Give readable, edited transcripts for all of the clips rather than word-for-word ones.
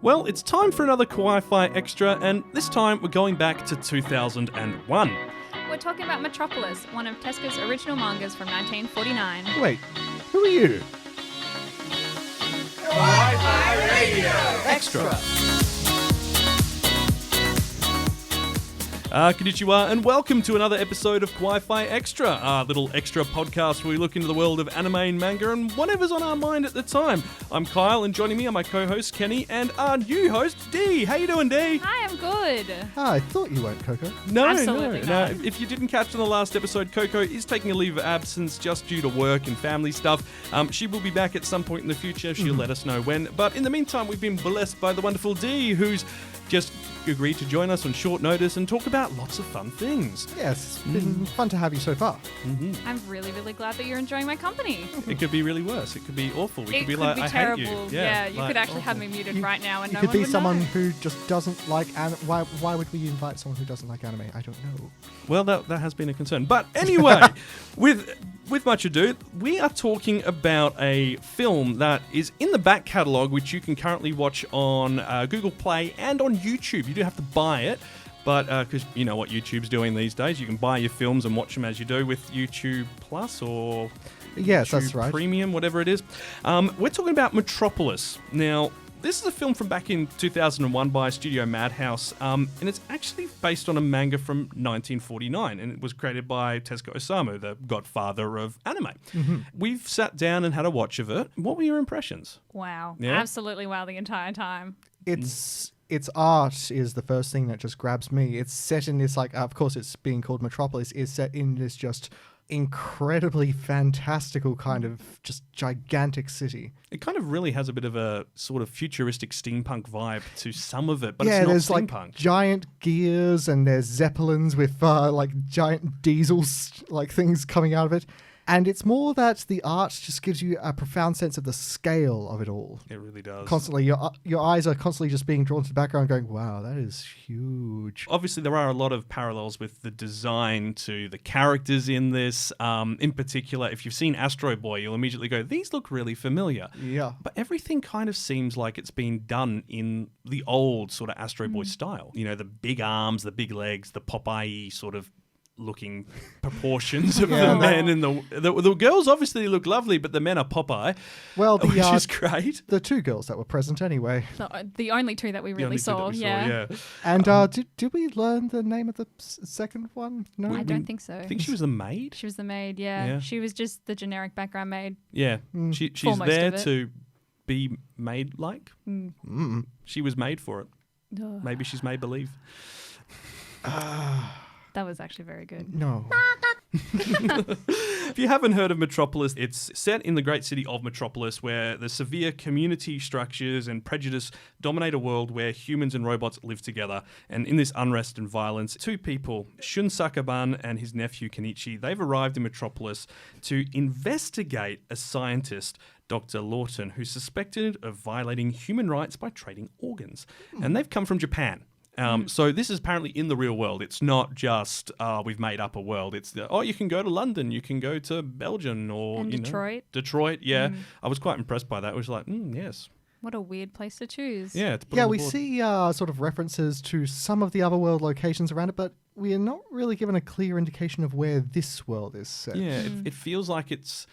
Well, it's time for another Kawaii-fi Extra, and this time we're going back to 2001. We're talking about Metropolis, one of Tezuka's original mangas from 1949. Wait, who are you? Kawaii-fi Radio Extra. Konnichiwa, and welcome to another episode of Kawaii-fi Extra, our little extra podcast where we look into the world of anime and manga and whatever's on our mind at the time. I'm Kyle, and joining me are my co-host Kenny and our new host Dee. How you doing, Dee? Hi, I'm good. I thought you weren't Coco. No. If you didn't catch in the last episode, Coco is taking a leave of absence just due to work and family stuff. She will be back at some point in the future. She'll let us know when. But in the meantime, we've been blessed by the wonderful Dee, who's just agreed to join us on short notice and talk about lots of fun things. Yes, it's been fun to have you so far. I'm really, really glad that you're enjoying my company. It could be really worse. It could be awful. We It could be could like, be I terrible. hate you. Yeah, you like, could actually have awful. me muted right now and You no could one be would someone know. who just doesn't like anime. Why would we invite someone who doesn't like anime? I don't know. Well, that has been a concern. But anyway, with much ado, we are talking about a film that is in the back catalogue, which you can currently watch on Google Play and on YouTube. You do have to buy it. But because you know what YouTube's doing these days, you can buy your films and watch them as you do with YouTube Plus or Yes, YouTube that's right. Premium, whatever it is. We're talking about Metropolis. Now, this is a film from back in 2001 by Studio Madhouse, and it's actually based on a manga from 1949, and it was created by Tezuka Osamu, the godfather of anime. We've sat down and had a watch of it. What were your impressions? Wow. Yeah? Absolutely wow the entire time. Its art is the first thing that just grabs me. It's set in this, of course it's being called Metropolis, is set in this just incredibly fantastical kind of just gigantic city. It kind of really has a bit of a sort of futuristic steampunk vibe to some of it, but yeah, it's not there's steampunk. giant gears and there's zeppelins with giant diesels things coming out of it. And it's more that the art just gives you a profound sense of the scale of it all. It really does. Constantly, your eyes are constantly just being drawn to the background going, wow, that is huge. Obviously, there are a lot of parallels with the design to the characters in this. In particular, if you've seen Astro Boy, you'll immediately go, these look really familiar. Yeah. But everything kind of seems like it's been done in the old sort of Astro Boy style. You know, the big arms, the big legs, the Popeye sort of looking proportions of the men, and the girls obviously look lovely, but the men are Popeye, Well, which is great. the two girls that were present anyway. The only two that we really saw, yeah. And did we learn the name of the second one? No, I don't think so. I think she was the maid. She was the maid, yeah. She was just the generic background maid. Yeah, she's most there of it. to be maid-like. She was made for it. Maybe she's made believe. That was actually very good. No. If you haven't heard of Metropolis, it's set in the great city of Metropolis, where the severe community structures and prejudice dominate a world where humans and robots live together. And in this unrest and violence, two people, Shun Sakaban and his nephew Kenichi, they've arrived in Metropolis to investigate a scientist, Dr. Lawton, who's suspected of violating human rights by trading organs. And they've come from Japan. So this is apparently in the real world. It's not just we've made up a world. It's you can go to London, you can go to Belgium or Detroit. Detroit, yeah. I was quite impressed by that. It was like, yes, What a weird place to choose. yeah. To put Yeah, on the we board. see sort of references to some of the other world locations around it, but we are not really given a clear indication of where this world is set. Yeah, it feels like it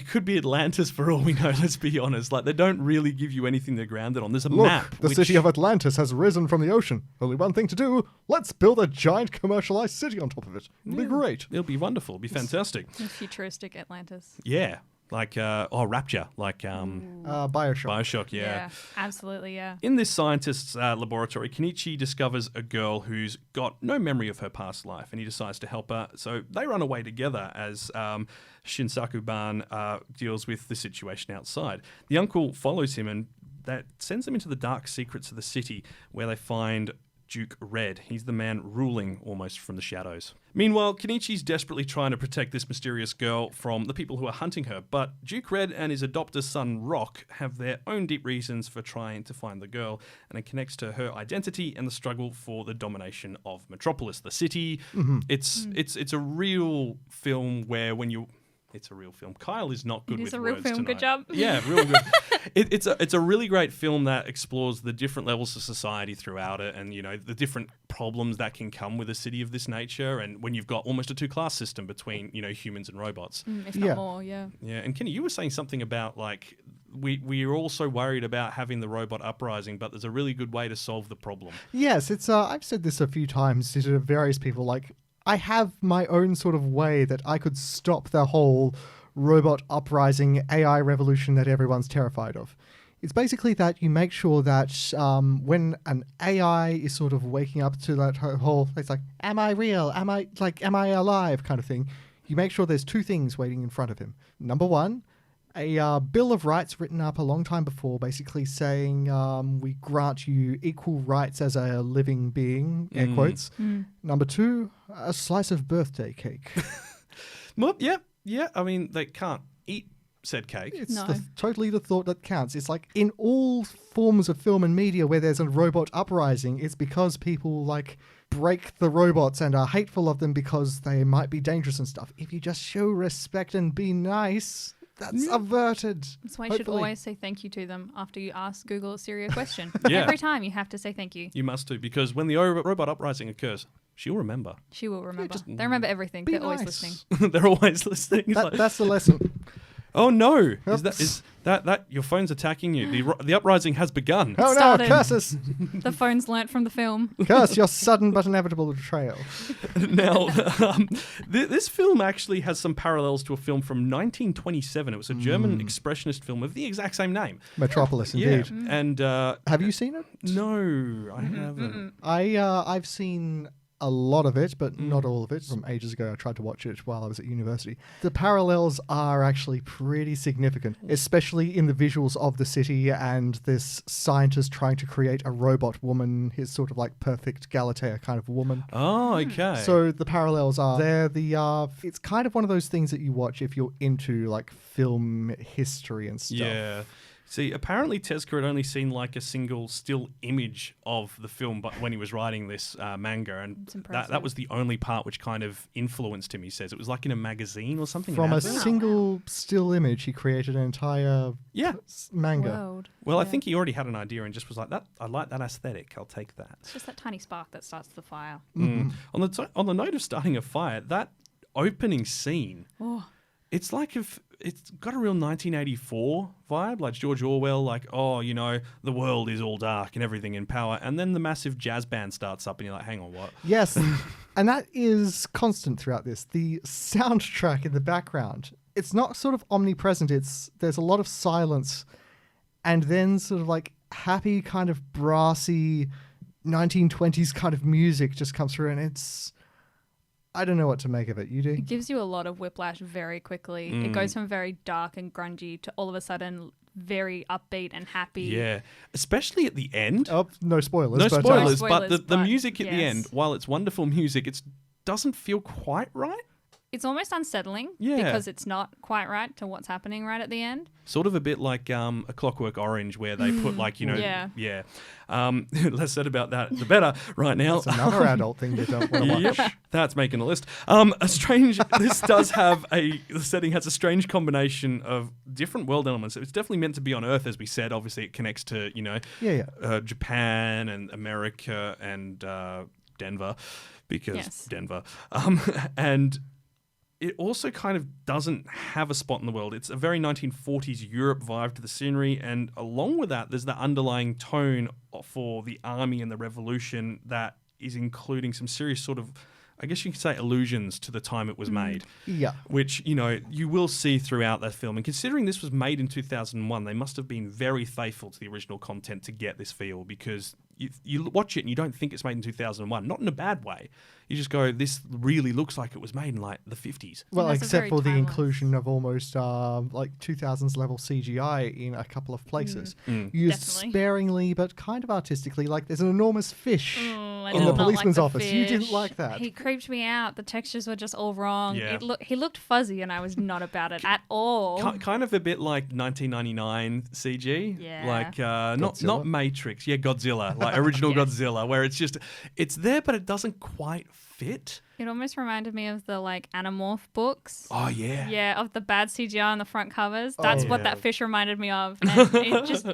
could be Atlantis for all we know, let's be honest. Like, they don't really give you anything they're grounded on. There's a Look, map. the city of Atlantis has risen from the ocean. Only one thing to do. Let's build a giant commercialized city on top of it. It'll be great. It'll be wonderful. It'll be fantastic. The futuristic Atlantis. Yeah. Like, Rapture. Like, Bioshock. Bioshock, yeah. Absolutely, yeah. In this scientist's laboratory, Kenichi discovers a girl who's got no memory of her past life, and he decides to help her. So they run away together as Shinsaku-ban deals with the situation outside. The uncle follows him, and that sends them into the dark secrets of the city, where they find Duke Red. He's the man ruling almost from the shadows. Meanwhile, Kenichi's desperately trying to protect this mysterious girl from the people who are hunting her, but Duke Red and his adopter son Rock have their own deep reasons for trying to find the girl, and it connects to her identity and the struggle for the domination of Metropolis, the city. It's a real film where when you It's a real film. Kyle is not good It with is a real words film. tonight. Good job. Yeah, real good. It's a really great film that explores the different levels of society throughout it, and the different problems that can come with a city of this nature, and when you've got almost a two-class system between humans and robots. If not more, yeah. Yeah, and Kenny, you were saying something about like we're also worried about having the robot uprising, but there's a really good way to solve the problem. Yes, it's. I've said this a few times to various people. Like, I have my own sort of way that I could stop the whole robot uprising AI revolution that everyone's terrified of. It's basically that you make sure that when an AI is sort of waking up to that whole, it's like, am I real? Am I alive kind of thing? You make sure there's two things waiting in front of him. Number one, a Bill of Rights written up a long time before, basically saying we grant you equal rights as a living being, air quotes. Number two, a slice of birthday cake. Well, yeah. I mean, they can't eat said cake. It's No. totally the thought that counts. It's like in all forms of film and media where there's a robot uprising, it's because people like break the robots and are hateful of them because they might be dangerous and stuff. If you just show respect and be nice, that's averted. That's why you should Hopefully. always say thank you to them after you ask Google a Siri a question. Yeah. Every time you have to say thank you. You must do, because when the robot uprising occurs, she'll remember. She will remember. They remember everything. Be They're always nice. listening. They're always listening. It's like, That's the lesson. oh no! Oops. Is that your phone's attacking you? The uprising has begun. Oh no, started. curses! The phone's learnt from the film. Curse your sudden but inevitable betrayal. Now, this film actually has some parallels to a film from 1927. It was a German expressionist film of the exact same name. Metropolis, indeed. Yeah, and Have you seen it? no, I haven't. I've seen a lot of it, but not all of it. From ages ago, I tried to watch it while I was at university. The parallels are actually pretty significant, especially in the visuals of the city and this scientist trying to create a robot woman, his sort of like perfect Galatea kind of woman. Oh, okay. So the parallels are there. It's kind of one of those things that you watch if you're into like film history and stuff. yeah. See, apparently Tezuka had only seen like a single still image of the film, but when he was writing this manga, and It's impressive. that was the only part which kind of influenced him. He says it was like in a magazine or something. From an a advert. single still image, he created an entire Yeah. manga. World. Well, I Yeah. think he already had an idea and just was like, "That I like that aesthetic. I'll take that." It's just that tiny spark that starts the fire. On the note of starting a fire, that opening scene, Oh, it's like if it's got a real 1984 vibe, like George Orwell, like, oh, the world is all dark and everything in power, and then the massive jazz band starts up, and you're like, hang on, what? Yes, and that is constant throughout this. The soundtrack in the background, it's not sort of omnipresent. There's a lot of silence, and then sort of like happy kind of brassy 1920s kind of music just comes through, and I don't know what to make of it. You do? it gives you a lot of whiplash very quickly. It goes from very dark and grungy to all of a sudden very upbeat and happy. Yeah, especially at the end. Oh, no spoilers. No but, spoilers, No but spoilers, the but music at the yes. end, while it's wonderful music, it doesn't feel quite right. It's almost unsettling Yeah. because it's not quite right to what's happening right at the end. Sort of a bit like A Clockwork Orange, where they put like, Yeah. less said about that, the better right now. That's another adult thing you don't want to watch. Yep, that's making a list. This does have the setting has a strange combination of different world elements. It's definitely meant to be on Earth, as we said. Obviously, it connects to, Yeah. Japan and America and Denver, because Yes. Denver. And it also kind of doesn't have a spot in the world. It's a very 1940s Europe vibe to the scenery, and along with that, there's the underlying tone for the army and the revolution that is including some serious sort of, I guess you could say, allusions to the time it was made, Yeah. which, you will see throughout that film. And considering this was made in 2001, they must have been very faithful to the original content to get this feel, because you watch it and you don't think it's made in 2001, not in a bad way. You just go, this really looks like it was made in like the 50s. Well, that's a except very for the timeless- inclusion of almost like 2000s level CGI in a couple of places. Used Definitely. sparingly, but kind of artistically. Like there's an enormous fish I in did the not policeman's like the office. You didn't fish. like that. He creeped me out. The textures were just all wrong. Yeah. He looked fuzzy, and I was not about it at all. Kind of a bit like 1999 CG, Yeah. like not Godzilla? Matrix, Godzilla, like original Yes. Godzilla, where it's there, but it doesn't quite fit. It almost reminded me of the like Animorph books. Oh, yeah. Yeah, of the bad CGI on the front covers. That's what yeah. that fish reminded me of. And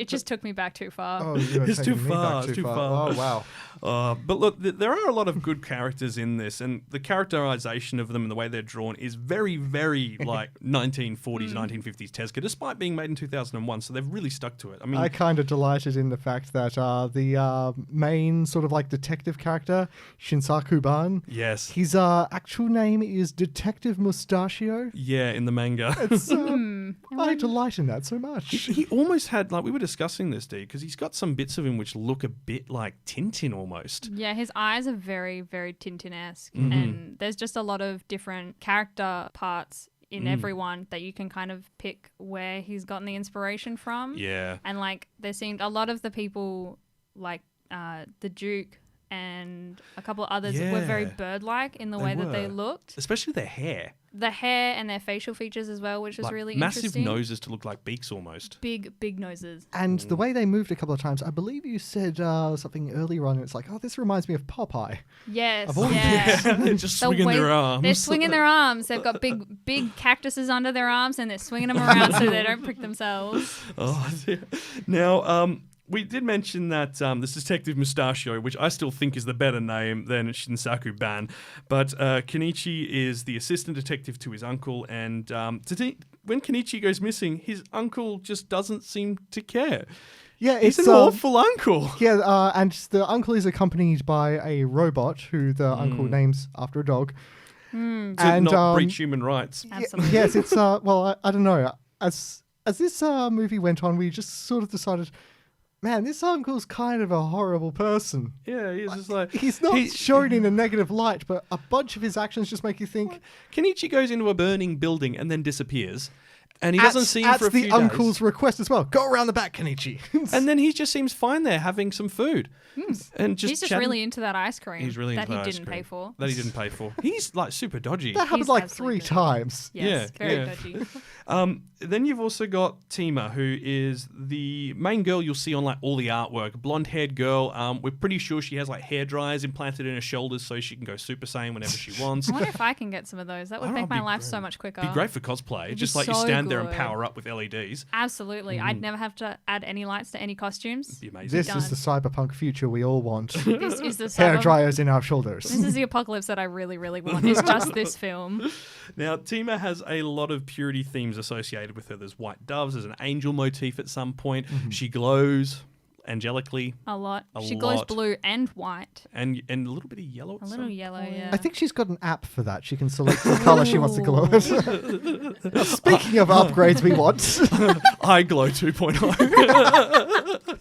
it just took me back too far. Oh, you were It's taking too me far, back it's too far. Oh, wow. But look, there are a lot of good characters in this, and the characterization of them and the way they're drawn is very, very like 1940s, 1950s Tezuka, despite being made in 2001. So they've really stuck to it. I mean, I kind of delighted in the fact that the main sort of like detective character, Shinsaku-ban, yes. his actual name is Detective Mustachio. Yeah, in the manga. It's, I delight in that so much. He almost had, like, we were discussing this, D, because he's got some bits of him which look a bit like Tintin almost. Yeah, his eyes are very, very Tintin-esque. And there's just a lot of different character parts in everyone that you can kind of pick where he's gotten the inspiration from. Yeah. And like there seemed a lot of the people like the Duke and a couple of others were very Yeah. bird-like in the They way that they were. looked. Especially their hair. The hair and their facial features as well, which was Like really massive interesting. noses to look like beaks almost. Big noses. And the way they moved a couple of times, I believe you said something earlier on. It's like, oh, this reminds me of Popeye. Yes, Of all yeah. They're just The swinging way- their arms. They're swinging their arms. They've got big cactuses under their arms, and they're swinging them around so they don't prick themselves. Oh, dear. Now, we did mention that this Detective Mustachio, which I still think is the better name than Shinsaku-ban, but Kenichi is the assistant detective to his uncle, and when Kenichi goes missing, his uncle just doesn't seem to care. Yeah, He's it's an awful uncle. Yeah, and the uncle is accompanied by a robot who the uncle names after a dog. To And, not breach human rights. Absolutely. Yes, it's well, I don't know. As this movie went on, we just sort of decided, man, this uncle's kind of a horrible person. Yeah, he's just like... He's not shown in a negative light, but a bunch of his actions just make you think. Kenichi goes into a burning building and then disappears. And he doesn't see him for a few the days. uncle's request as well. Go around the back, Kenichi. And then he just seems fine there having some food. And He's just chatting. really into that ice cream He's really that into he that ice didn't cream pay for. That he didn't pay for. He's like super dodgy. That happened He's like absolutely 3 good. times. Yes, Yeah, very yeah. dodgy. Then you've also got Tima, who is the main girl you'll see on like all the artwork. Blonde-haired girl. We're pretty sure she has like hair dryers implanted in her shoulders so she can go Super Saiyan whenever she wants. I wonder if I can get some of those. That would Oh, make my be life great. so much quicker. Be great for cosplay. It'd Just be like you so stand there and good. power up with LEDs. Absolutely. I'd never have to add any lights to any costumes. Be amazing. This is the cyberpunk future we all want. This is the Hair cyber- dryers in our shoulders. This is the apocalypse that I really, really want. It's just this film. Now, Tima has a lot of purity themes associated with her. There's white doves, there's an angel motif at some point. She glows angelically A lot. A She glows lot. blue and white. and a little bit of yellow. A little yellow, yeah. I think she's got an app for that. She can select the color she wants to glow it. Now, speaking of upgrades we want. I glow 2.0.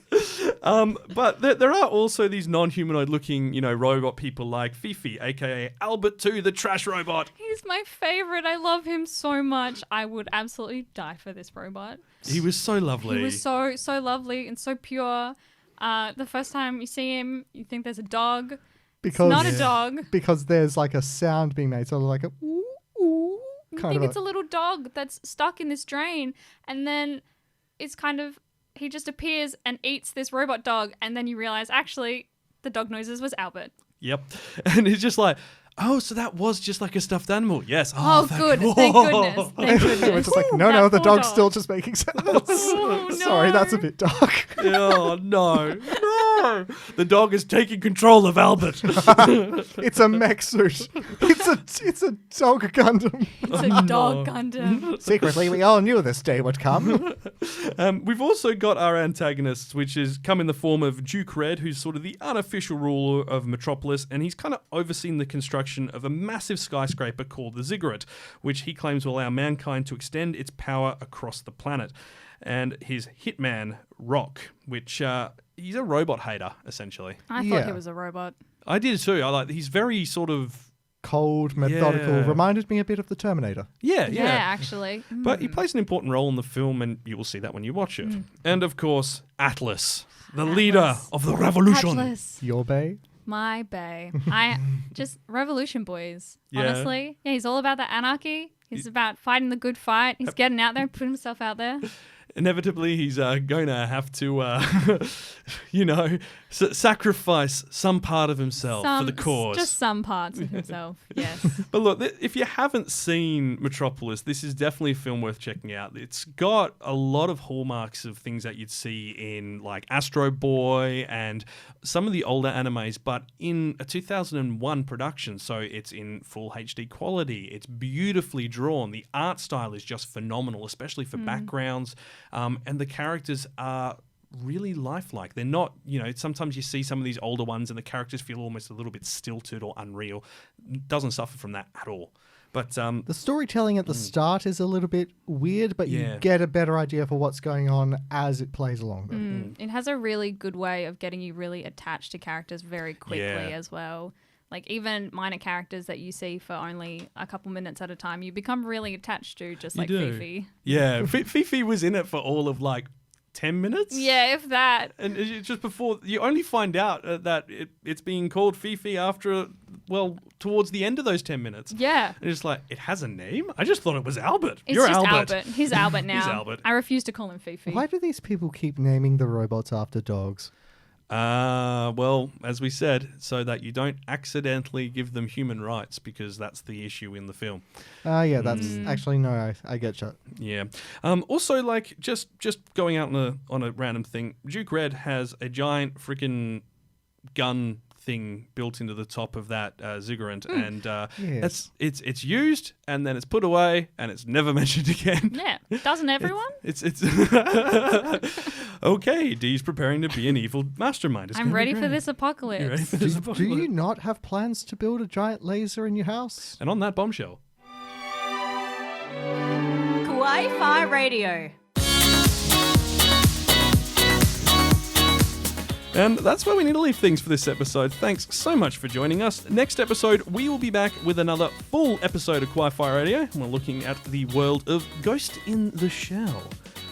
But there are also these non-humanoid looking, robot people like Fifi, aka Albert 2, the trash robot. He's my favorite. I love him so much. I would absolutely die for this robot. He was so lovely. He was so lovely and so pure. The first time you see him, you think there's a dog. Because Not a dog. Because there's like a sound being made, sort of like a ooh, ooh, You kind think of it's a little dog that's stuck in this drain, and then it's kind of he just appears and eats this robot dog, and then you realize actually the dog noises was Albert. Yep. And he's just like, oh, so that was just like a stuffed animal. Yes. Oh, good. Thank goodness. Thank We're goodness. just like, no, That the poor dog's dog. still just making sounds. Oh, Sorry, no. that's a bit dark. Oh, no. No. The dog is taking control of Albert. It's a mech suit. It's a dog Gundam. It's a dog Gundam. Secretly, we all knew this day would come. We've also got our antagonists, which is come in the form of Duke Red, who's sort of the unofficial ruler of Metropolis, and he's kind of overseen the construction of a massive skyscraper called the Ziggurat, which he claims will allow mankind to extend its power across the planet. And his hitman, Rock, which he's a robot hater, essentially. I Yeah. thought he was a robot. I did too. He's very sort of, Cold, methodical. Yeah. Reminded me a bit of the Terminator. yeah. Yeah, actually. But he plays an important role in the film, and you will see that when you watch it. And of course, Atlas, the leader of the revolution. Atlas. Your bay? My bae. Just revolution boys. Yeah. Honestly. Yeah, he's all about the anarchy. He's about fighting the good fight. He's getting out there and putting himself out there. Inevitably, he's going to have to, sacrifice some part of himself for the cause. Just some parts of himself, yes. But look, if you haven't seen Metropolis, this is definitely a film worth checking out. It's got a lot of hallmarks of things that you'd see in like Astro Boy and some of the older animes, but in a 2001 production. So it's in full HD quality. It's beautifully drawn. The art style is just phenomenal, especially for backgrounds. And the characters are really lifelike. They're not, sometimes you see some of these older ones and the characters feel almost a little bit stilted or unreal. Doesn't suffer from that at all. But the storytelling at the start is a little bit weird, but you get a better idea for what's going on as it plays along. It has a really good way of getting you really attached to characters very quickly as well. Like even minor characters that you see for only a couple minutes at a time, you become really attached to, just like Fifi. Yeah, Fifi was in it for all of like 10 minutes? Yeah, if that. And it's just before, you only find out that it's being called Fifi after, towards the end of those 10 minutes. Yeah. And it's like, it has a name? I just thought it was Albert. It's You're just Albert. He's Albert now. He's Albert. I refuse to call him Fifi. Why do these people keep naming the robots after dogs? As we said, so that you don't accidentally give them human rights, because that's the issue in the film. That's actually, no, I get you. Yeah. Also, like, just going out on a random thing, Duke Red has a giant freaking gun thing built into the top of that Ziggurat, and it's used and then it's put away and it's never mentioned again. Yeah, doesn't everyone? It's okay. Dee's preparing to be an evil mastermind. I'm ready for this apocalypse. Do you not have plans to build a giant laser in your house? And on that bombshell, Kawaii-fi Radio. And that's where we need to leave things for this episode. Thanks so much for joining us. Next episode, we will be back with another full episode of Kawaii-fi Radio. We're looking at the world of Ghost in the Shell.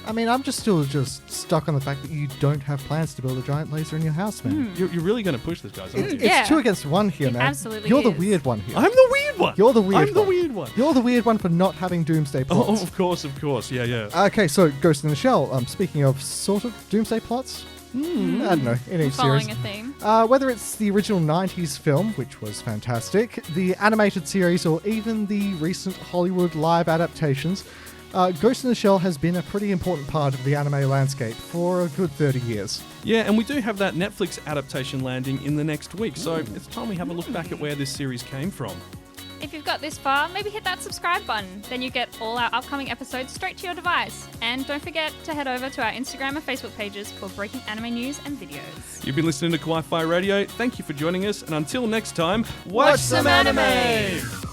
I mean, I'm still stuck on the fact that you don't have plans to build a giant laser in your house, man. You're really going to push this, guys, aren't you? It's 2 against 1 here, man. Absolutely You're the is. weird one here. I'm the weird one. You're the weird one. I'm the weird one. You're the weird one for not having doomsday plots. Oh, of course. Yeah. Okay, so Ghost in the Shell. Speaking of sort of doomsday plots, I don't know, in each series. Following a theme. Whether it's the original 90s film, which was fantastic, the animated series, or even the recent Hollywood live adaptations, Ghost in the Shell has been a pretty important part of the anime landscape for a good 30 years. Yeah, and we do have that Netflix adaptation landing in the next week, so it's time we have a look back at where this series came from. If you've got this far, maybe hit that subscribe button. Then you get all our upcoming episodes straight to your device. And don't forget to head over to our Instagram and Facebook pages for breaking anime news and videos. You've been listening to Kawaii-fi Radio. Thank you for joining us, and until next time, Watch some anime!